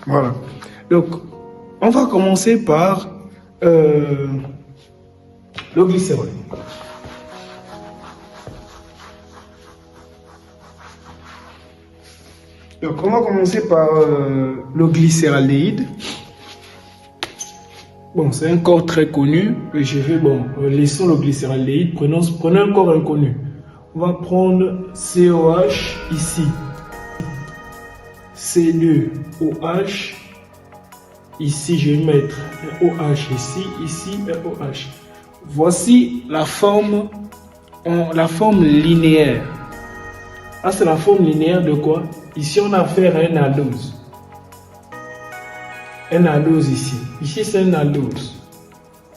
Voilà. Donc, on va commencer par le glycérol. Donc, on va commencer par le glycéraldéhyde. Bon, c'est un corps très connu. Et je vais, laissons le glycéraldéhyde. Prenons un corps inconnu. On va prendre COH ici. C2OH. Ici, je vais mettre un OH ici un OH. Voici la forme linéaire. Ah, c'est la forme linéaire de quoi? Ici, on a affaire à un aldose. Un aldose ici. Ici, c'est un aldose.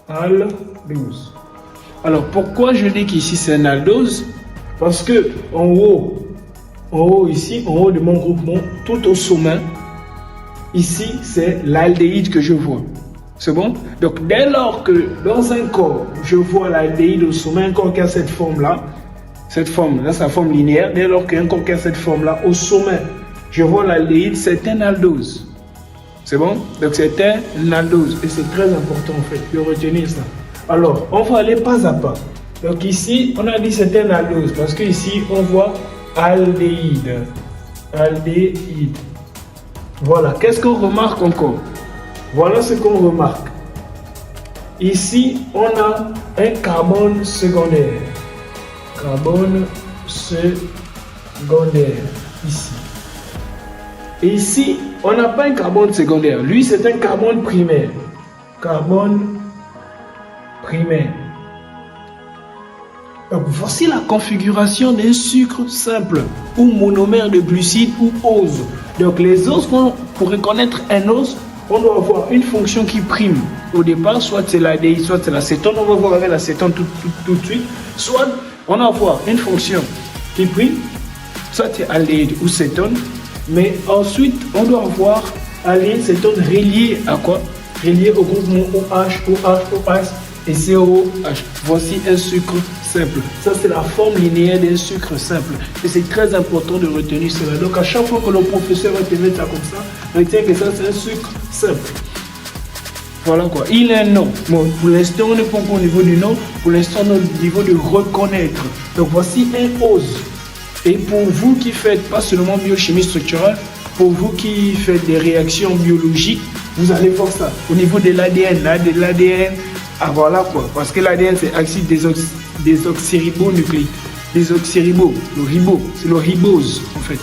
Aldose. Alors, pourquoi je dis qu'ici, c'est un aldose? Parce que en haut ici, en haut de mon groupement, tout au sommet, ici, c'est l'aldéhyde que je vois. C'est bon? Donc, dès lors que dans un corps, je vois l'aldéhyde au sommet, un corps qui a cette forme-là, c'est sa forme linéaire, dès lors qu'un corps qui a cette forme-là, au sommet, je vois l'aldéhyde, c'est un aldose. C'est bon? Donc, c'est un aldose. Et c'est très important, en fait, de retenir ça. Alors, on va aller pas à pas. Donc, ici, on a dit c'est un aldose, parce qu'ici, on voit aldéhyde. Aldéhyde. Voilà. Qu'est-ce qu'on remarque encore? Voilà ce qu'on remarque. Ici, on a un carbone secondaire. Carbone secondaire. Ici. Et ici, on n'a pas un carbone secondaire. Lui, c'est un carbone primaire. Carbone primaire. Donc, voici la configuration d'un sucre simple ou monomère de glucides ou ose. Donc, les oses, pour reconnaître un ose, on doit avoir une fonction qui prime. Au départ, soit c'est l'aldéhyde, soit c'est l'acétone. On va voir avec l'acétone tout de suite. Soit on va avoir une fonction qui prime, soit c'est aldéhyde ou cétone. Mais ensuite, on doit avoir aldéhyde, cétone relié à quoi? Relié au groupement OH, OH et COH. Voici un sucre simple. Ça, c'est la forme linéaire d'un sucre simple. Et c'est très important de retenir cela. Donc, à chaque fois que le professeur va te mettre ça comme ça, retiens que ça, c'est un sucre simple. Voilà quoi. Il a un nom. Bon, pour l'instant, on n'est pas encore au niveau du nom. Pour l'instant, on est au niveau de reconnaître. Donc, voici un ose. Et pour vous qui faites pas seulement biochimie structurelle, pour vous qui faites des réactions biologiques, vous allez voir ça. Au niveau de l'ADN, ah voilà quoi. Parce que l'ADN, c'est acide désoxyribonucléique. Désoxyribo, le ribo, c'est le ribose en fait.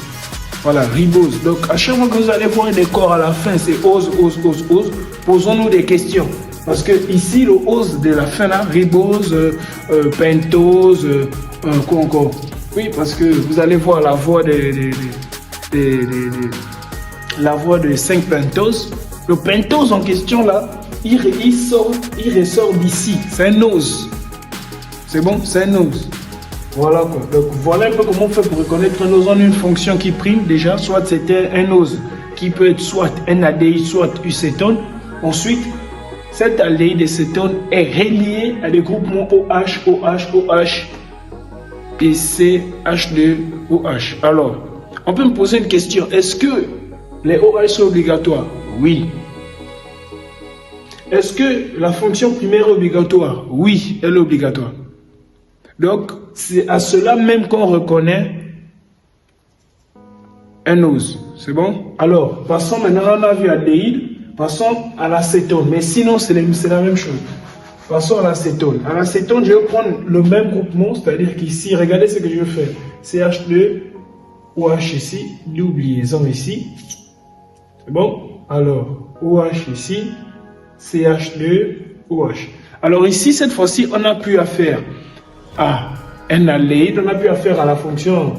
Voilà, ribose. Donc à chaque fois que vous allez voir des corps à la fin, c'est ose. Posons-nous des questions. Parce que ici, le ose de la fin là, ribose, pentose, quoi encore? Oui, parce que vous allez voir la voie de 5-pentose. Le pentose en question là, il ressort d'ici. C'est un ose. C'est bon? C'est un ose. Voilà quoi. Donc voilà un peu comment on fait pour reconnaître un ose. On a une fonction qui prime déjà. Soit c'était un ose qui peut être soit un aldéhyde, soit une cétone. Ensuite, cet aldéhyde et cétone est relié à des groupements OH et CH2OH. Alors, on peut me poser une question. Est-ce que les OH sont obligatoires? Oui. Est-ce que la fonction primaire est obligatoire? Oui, elle est obligatoire. Donc, c'est à cela même qu'on reconnaît un ose. C'est bon? Alors, passons maintenant, on a vu aldéhyde, passons à l'acétone. Mais sinon, c'est la même chose. Passons à l'acétone. À l'acétone, je vais prendre le même groupement, c'est-à-dire qu'ici, regardez ce que je vais faire. CH2OH ici, double liaison ici. C'est bon? Alors, OH ici, CH2OH. Alors ici, cette fois-ci, on n'a plus affaire à un aldéhyde, on n'a plus affaire à la fonction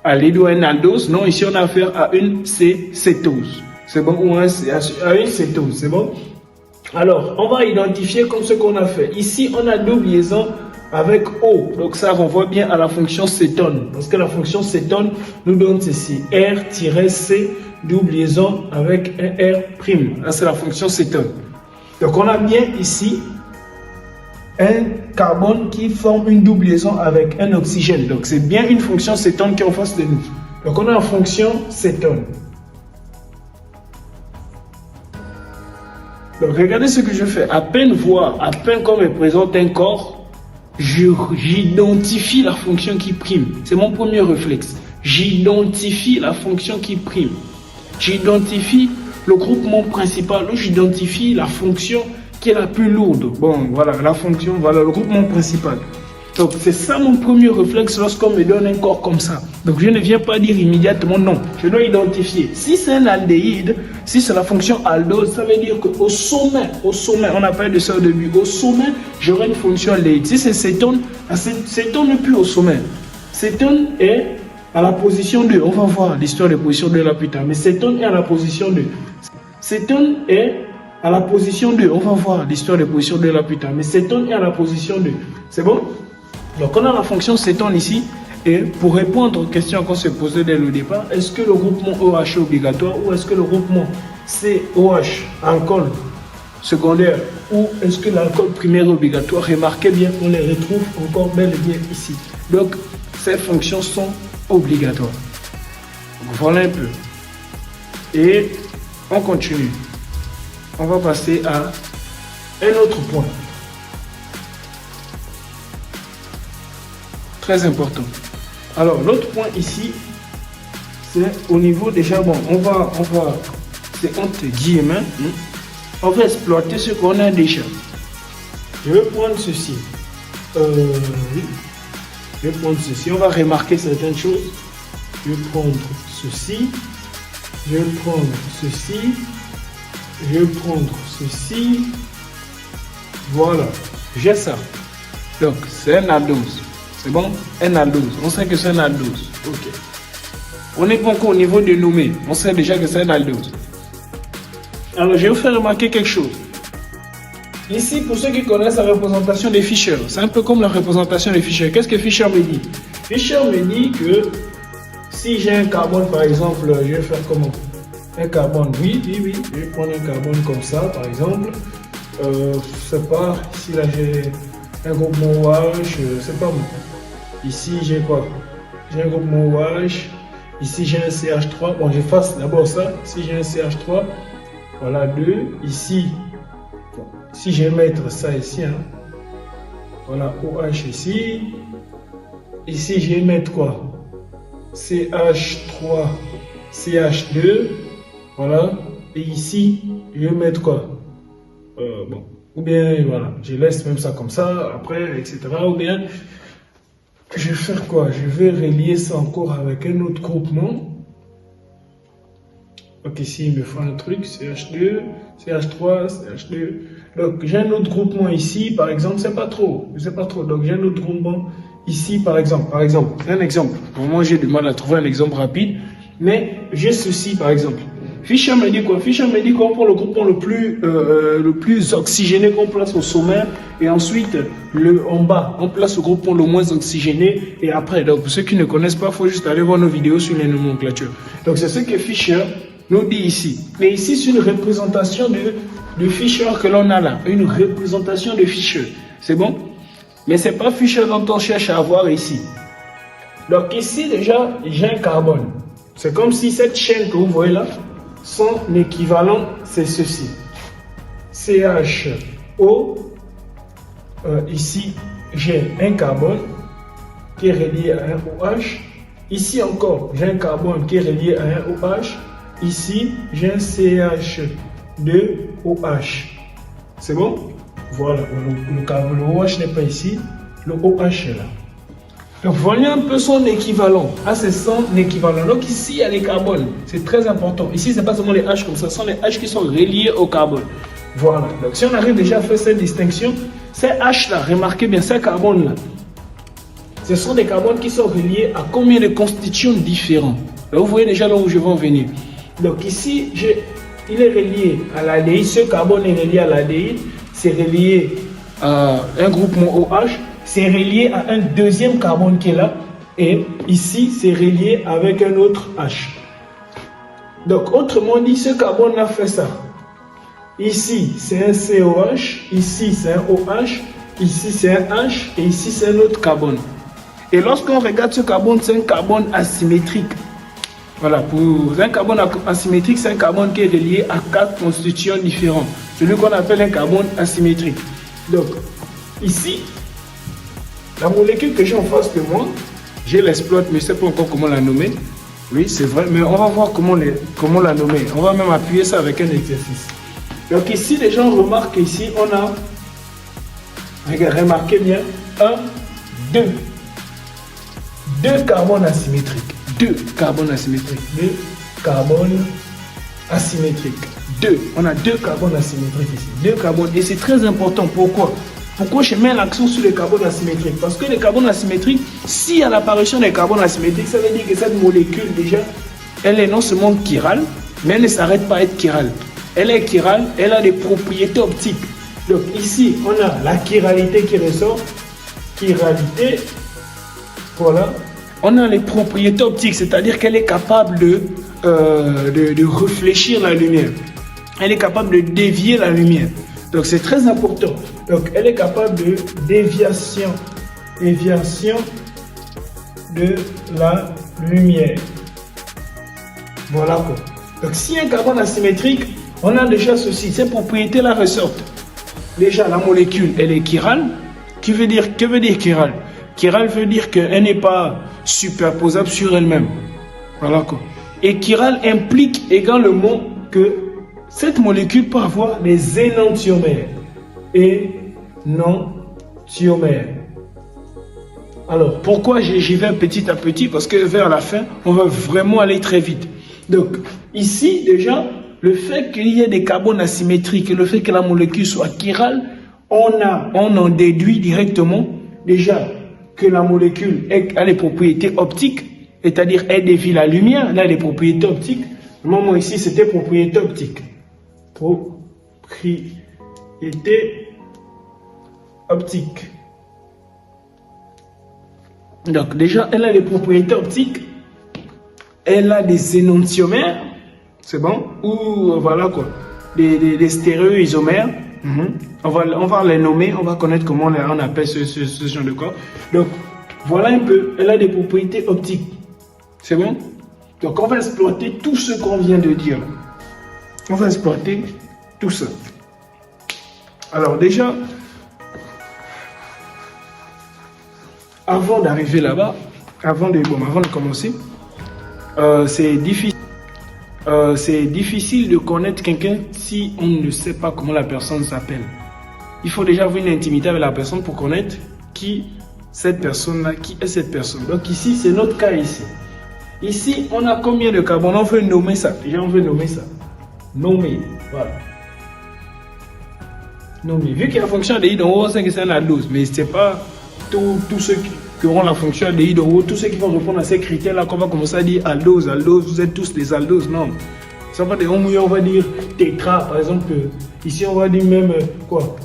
aldéhyde ou un aldose. Non, ici, on a affaire à une cétose. C'est bon? Ou à une cétose. C'est bon? Alors, on va identifier comme ce qu'on a fait. Ici, on a double liaison avec O. Donc, ça renvoie bien à la fonction cétone. Parce que la fonction cétone nous donne ceci. R-C, double liaison avec un R'. Là, c'est la fonction cétone. Donc, on a bien ici un carbone qui forme une double liaison avec un oxygène. Donc, c'est bien une fonction cétone qui est en face de nous. Donc, on a la fonction cétone. Donc regardez ce que je fais. À peine qu'on représente un corps, j'identifie la fonction qui prime. C'est mon premier réflexe. J'identifie la fonction qui prime. J'identifie le groupement principal ou j'identifie la fonction qui est la plus lourde. Bon, voilà, la fonction, voilà, le groupement principal. Donc, c'est ça mon premier réflexe lorsqu'on me donne un corps comme ça. Donc, je ne viens pas dire immédiatement non. Je dois identifier. Si c'est un aldéhyde, si c'est la fonction aldose, ça veut dire qu'au sommet, on a parlé de ça au début, au sommet, j'aurai une fonction aldéhyde. Si c'est cétone, cétone n'est plus au sommet. Cétone est à la position 2. On va voir l'histoire des positions 2 là plus tard. Mais cétone est à la position 2. Cétone est à la position 2. On va voir l'histoire des positions 2 là plus tard. Mais cétone est à la position 2. C'est bon? Donc on a la fonction cétone ici. Et pour répondre aux questions qu'on s'est posées dès le départ, est-ce que le groupement OH est obligatoire ou est-ce que le groupement COH, alcool secondaire, ou est-ce que l'alcool primaire est obligatoire? Remarquez bien, on les retrouve encore bel et bien ici. Donc ces fonctions sont obligatoires. Donc, voilà un peu. Et on continue. On va passer à un autre point. Très important. Alors, l'autre point ici, c'est au niveau déjà, bon, on va, c'est entre guillemets, on va exploiter ce qu'on a déjà. Je vais prendre ceci. Oui. Je vais prendre ceci. On va remarquer certaines choses. Je vais prendre ceci. Je vais prendre ceci. Je vais prendre ceci. Voilà. J'ai ça. Donc, c'est un aldose. C'est bon? Un aldose. On sait que c'est un aldose. Ok. On n'est pas encore au niveau de nommer. On sait déjà que c'est un aldose. Alors, je vais vous faire remarquer quelque chose. Ici, pour ceux qui connaissent la représentation des Fischer, c'est un peu comme la représentation des Fischer. Qu'est-ce que Fischer me dit? Fischer me dit que si j'ai un carbone, par exemple, je vais faire comment? Un carbone, oui. Je vais prendre un carbone comme ça, par exemple. Je sais pas, ici, là, j'ai un groupement OH, c'est pas bon. Ici, j'ai quoi? J'ai un groupement OH. Ici, j'ai un CH3. Bon, j'efface d'abord ça. Ici, j'ai un CH3. Voilà, 2. Ici, si je vais mettre ça ici, hein. Voilà, OH ici. Ici, je vais mettre quoi? CH3, CH2. Voilà. Et ici, je vais mettre quoi? Bon. Ou bien, voilà, je laisse même ça comme ça, après, etc. Ou bien, je vais faire quoi? Je vais relier ça encore avec un autre groupement. Donc ici, il me faut un truc, CH2, CH3, CH2. Donc, j'ai un autre groupement ici, par exemple, c'est pas trop. Donc, j'ai un autre groupement ici, par exemple, un exemple. Pour moi, j'ai du mal à trouver un exemple rapide, mais j'ai ceci, par exemple. Fischer me dit quoi? Fischer me dit qu'on prend le groupement le plus oxygéné qu'on place au sommet, et ensuite, en bas, on place le groupement le moins oxygéné, et après, donc, pour ceux qui ne connaissent pas, il faut juste aller voir nos vidéos sur les nomenclatures. Donc, c'est ce que Fischer nous dit ici. Mais ici, c'est une représentation de Fischer que l'on a là. Une représentation de Fischer. C'est bon? Mais ce n'est pas Fischer dont on cherche à avoir ici. Donc ici, déjà, j'ai un carbone. C'est comme si cette chaîne que vous voyez là, son équivalent, c'est ceci. CHO. Ici, j'ai un carbone qui est relié à un OH. Ici encore, j'ai un carbone qui est relié à un OH. Ici, j'ai un CH2OH. C'est bon? Voilà, le OH n'est pas ici, le OH est là. Donc, voyez un peu son équivalent. Ah, c'est son équivalent. Donc, ici, il y a les carbones. C'est très important. Ici, ce n'est pas seulement les H comme ça, ce sont les H qui sont reliés au carbone. Voilà. Donc, si on arrive déjà à faire cette distinction, ces H-là, remarquez bien, ces carbones-là, ce sont des carbones qui sont reliés à combien de constituants différents? Là, vous voyez déjà là où je vais en venir. Donc ici, il est relié à l'aldéhyde, ce carbone est relié à l'aldéhyde, c'est relié à un groupement OH, c'est relié à un deuxième carbone qui est là, et ici, c'est relié avec un autre H. Donc, autrement dit, ce carbone a fait ça. Ici, c'est un COH, ici, c'est un OH, ici, c'est un H, et ici, c'est un autre carbone. Et lorsqu'on regarde ce carbone, c'est un carbone asymétrique. Voilà, pour un carbone asymétrique, c'est un carbone qui est relié à 4 constituants différents. Celui qu'on appelle un carbone asymétrique. Donc, ici, la molécule que j'ai en face de moi, je l'exploite, mais je ne sais pas encore comment la nommer. Oui, c'est vrai, mais on va voir comment la nommer. On va même appuyer ça avec un exercice. Donc ici, les gens remarquent ici, on a, remarquez bien, 1, 2. 2 carbones asymétriques. 2 carbones asymétriques. 2 carbones asymétriques. 2. On a 2 carbones asymétriques ici. 2 carbones. Et c'est très important. Pourquoi? Pourquoi je mets l'accent sur les carbones asymétriques? Parce que les carbones asymétriques, s'il y a l'apparition des carbones asymétriques, ça veut dire que cette molécule, déjà, elle est non seulement chirale, mais elle ne s'arrête pas à être chirale. Elle est chirale, elle a des propriétés optiques. Donc ici, on a la chiralité qui ressort. Chiralité, voilà. On a les propriétés optiques, c'est-à-dire qu'elle est capable de réfléchir la lumière. Elle est capable de dévier la lumière. Donc c'est très important. Donc elle est capable de déviation de la lumière. Voilà quoi. Donc si un carbone asymétrique, on a déjà ceci. Ces propriétés-là ressortent. Déjà la molécule, elle est chirale. Que veut dire chirale? Chirale veut dire qu'elle n'est pas superposable sur elle-même. Voilà quoi. Et chirale implique également que cette molécule peut avoir des énantiomères. Énantiomères. Alors, pourquoi j'y vais petit à petit? Parce que vers la fin, on va vraiment aller très vite. Donc, ici, déjà, le fait qu'il y ait des carbones asymétriques et le fait que la molécule soit chirale, on en déduit directement, déjà, que la molécule a des propriétés optiques, c'est-à-dire elle dévie la lumière, elle a des propriétés optiques. Moi, ici, c'était propriété optique. Propriété optique. Donc déjà, elle a des propriétés optiques. Elle a des énantiomères. C'est bon? Ou voilà quoi. Des stéréoisomères. On va les nommer. On va connaître comment on appelle ce genre de corps. Donc voilà un peu. Elle a des propriétés optiques. C'est bon? Donc on va exploiter tout ce qu'on vient de dire. On va exploiter tout ça. Alors déjà, avant d'arriver là-bas, avant de commencer, c'est difficile de connaître quelqu'un si on ne sait pas comment la personne s'appelle. Il faut déjà avoir une intimité avec la personne pour connaître qui est cette personne. Donc ici, c'est notre cas ici. Ici, on a combien de carbone? On veut nommer ça. Déjà, on veut nommer ça. Nommer, voilà. Nommer. Vu qu'il y a la fonction ADI d'en haut, c'est que c'est un aldose, mais ce n'est pas tous ceux qui auront la fonction ADI d'en haut, tous ceux qui vont répondre à ces critères-là, qu'on va commencer à dire aldose, vous êtes tous des aldoses, non. Ça va dire, on va dire tétra, par exemple, ici on va dire même quoi,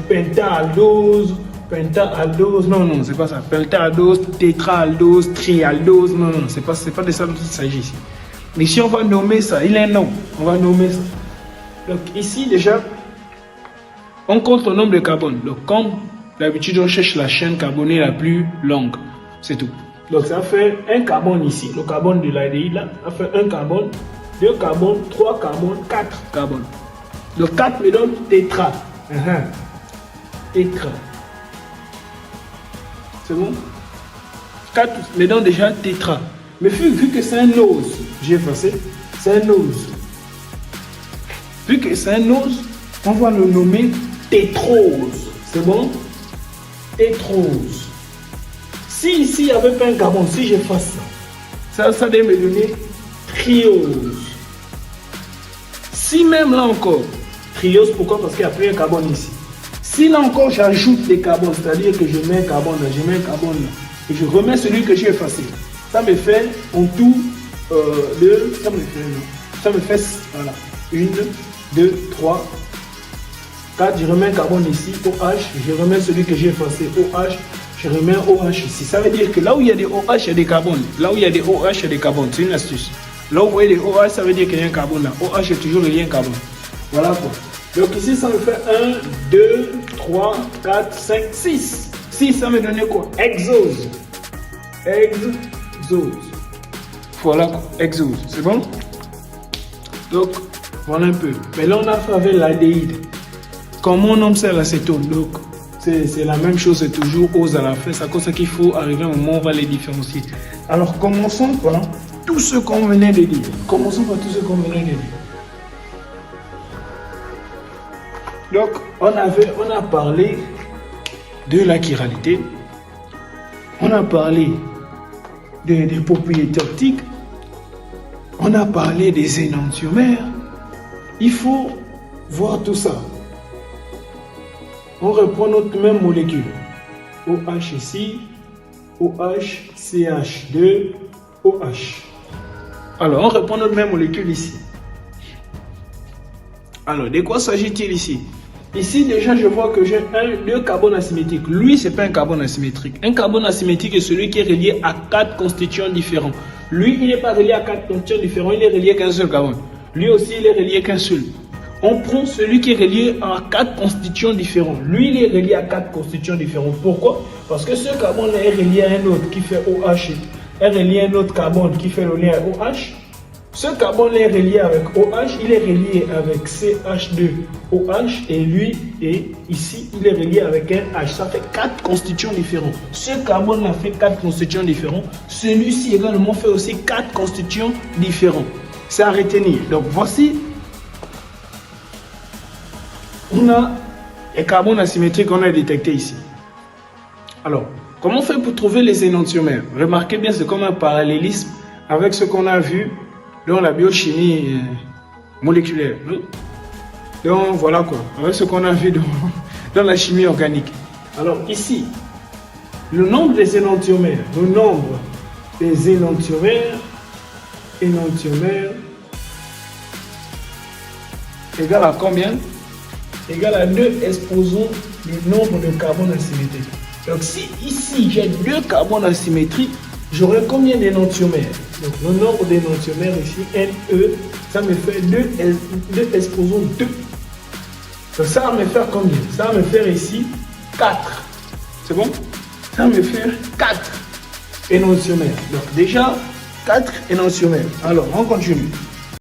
pentaaldose, non, c'est pas ça, pentaaldose, tétraaldose, trialdose, non, c'est pas de ça dont il s'agit ici. Mais si on va nommer ça, il est un nom, on va nommer ça. Donc ici déjà, on compte le nombre de carbones. Donc comme d'habitude, on cherche la chaîne carbonée la plus longue, c'est tout. Donc ça fait un carbone ici, le carbone de l'ADI là, ça fait un carbone, 2 carbones, 3 carbones, 4 carbones. Donc 4 me donne tétra. Tétra. C'est bon? 4 me donne déjà tétra. Mais vu que c'est un ose, j'ai effacé, c'est un ose. Vu que c'est un ose, on va le nommer tétrose. C'est bon? Tétrose. Si ici il n'y avait pas un carbone, si j'efface ça devait me donner triose. Si même là encore, triose, pourquoi? Parce qu'il n'y a plus un carbone ici. Si là encore j'ajoute des carbones, c'est-à-dire que je mets un carbone là, je mets un carbone là, et je remets celui que j'ai effacé, ça me fait en tout ça me fait voilà, 1, 2, 3, 4, je remets un carbone ici, OH, je remets celui que j'ai effacé, OH, je remets un OH ici. Ça veut dire que là où il y a des OH, il y a des carbones. Là où il y a des OH, il y a des carbones. C'est une astuce. Là où vous voyez des OH, ça veut dire qu'il y a un carbone là. OH est toujours lié à un carbone. Voilà quoi. Donc ici, ça me fait 1, 2, 3, 4, 5, 6. 6, ça me donne quoi? Exose. Exose. Voilà, exose, c'est bon? Donc, voilà un peu. Mais là, on a fait avec l'aldéhyde. Comment on nomme ça l'acétone? Donc, c'est la même chose, c'est toujours ose à la fin. C'est à cause qu'il faut arriver à un moment où on va les différencier. Alors, commençons par tout ce qu'on venait de dire. Donc, on a parlé de la chiralité. On a parlé des propriétés optiques. On a parlé des énantiomères. Il faut voir tout ça. On reprend notre même molécule. OH ici, OH, CH2, OH. Alors, on reprend notre même molécule ici. Alors, de quoi s'agit-il ici? Ici, déjà, je vois que j'ai deux carbones asymétriques. Lui, ce n'est pas un carbone asymétrique. Un carbone asymétrique est celui qui est relié à 4 constituants différents. Lui, il n'est pas relié à 4 constituants différents, il est relié qu'un seul carbone. Lui aussi, il est relié qu'un seul. On prend celui qui est relié à 4 constituants différents. Lui, il est relié à 4 constituants différents. Pourquoi? Parce que ce carbone est relié à un autre qui fait OH, est relié à un autre carbone qui fait le lien à OH. Ce carbone est relié avec OH, il est relié avec CH2OH et lui, et ici, il est relié avec un H. Ça fait 4 constituants différents. Ce carbone a fait 4 constituants différents. Celui-ci également fait aussi 4 constituants différents. C'est à retenir. Donc voici, on a les carbones asymétriques qu'on a détectés ici. Alors, comment on fait pour trouver les énantiomères? Remarquez bien, c'est comme un parallélisme avec ce qu'on a vu dans la biochimie moléculaire. Donc voilà quoi, avec ce qu'on a vu dans la chimie organique. Alors ici, le nombre des énantiomères, égale à combien? Égale à 2 exposons le nombre de carbones asymétriques. Donc si ici j'ai 2 carbones asymétriques, j'aurai combien d'énantiomères? Donc le nombre d'énantiomères ici, Ne, ça me fait 2 exposons 2. Donc ça va me faire combien? Ça va me faire ici 4. C'est bon? Ça va me faire 4 énantiomères. Donc déjà 4 énantiomères. Alors on continue.